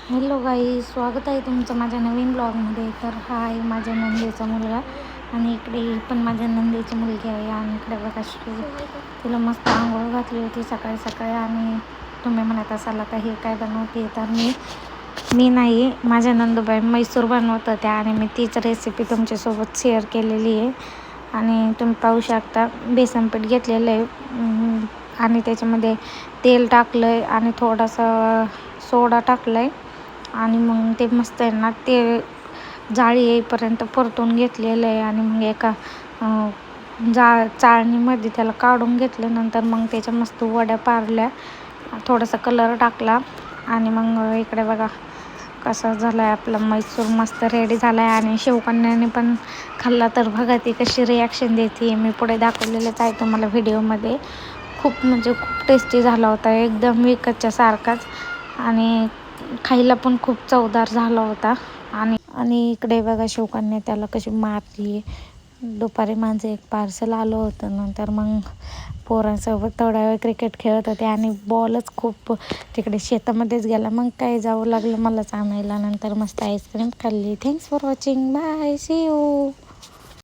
Hello गाई, स्वागत आहे तुमचं माझ्या नवीन ब्लॉगमध्ये. तर हा आहे माझ्या नंदेचा मुलगा आणि इकडे ही पण माझ्या नंदेची मुलगी आहे. आणि इकडे बघा तिला मस्त आंघोळ घातली होती सकाळी सकाळी. आणि तुम्ही म्हणत असाल का हे काय बनवते, तर मी नाही, माझ्या नंदूबाई मैसूर बनवत होत्या आणि मी तीच रेसिपी तुमच्यासोबत शेअर केलेली आहे. आणि तुम्ही पाहू शकता बेसन पीठ घेतलेलं आहे आणि त्याच्यामध्ये तेल टाकलं आहे आणि थोडासा सोडा टाकला आहे आणि मग ते मस्त आहे ना, ते जाळी येईपर्यंत परतून घेतलेलं आहे. आणि मग एका चाळणीमध्ये त्याला काढून घेतल्यानंतर मग त्याच्या मस्त वड्या पारल्या, थोडासा कलर टाकला आणि मग इकडे बघा कसा झाला आहे आपला मैसूर, मस्त रेडी झाला आहे. आणि शिवकन्याने पण खाल्ला तर बघा ती कशी रिॲक्शन देते, मी पुढे दाखवलेलंच आहे तुम्हाला व्हिडिओमध्ये. खूप म्हणजे खूप टेस्टी झाला होता, एकदम विकतच्या सारखाच आणि खायला पण खूप चवदार झाला होता. आणि इकडे बघा शिवकन्या त्याला कशी मारली. दुपारी माझं एक पार्सल आलं होतं, नंतर मग पोरांसोबत थोडा वेळ क्रिकेट खेळत होते आणि बॉलच खूप तिकडे शेतामध्येच गेला. मग काय जावं लागलं मलाच आणायला. नंतर मस्त आईस्क्रीम खाल्ली. Thanks for watching, bye, see you.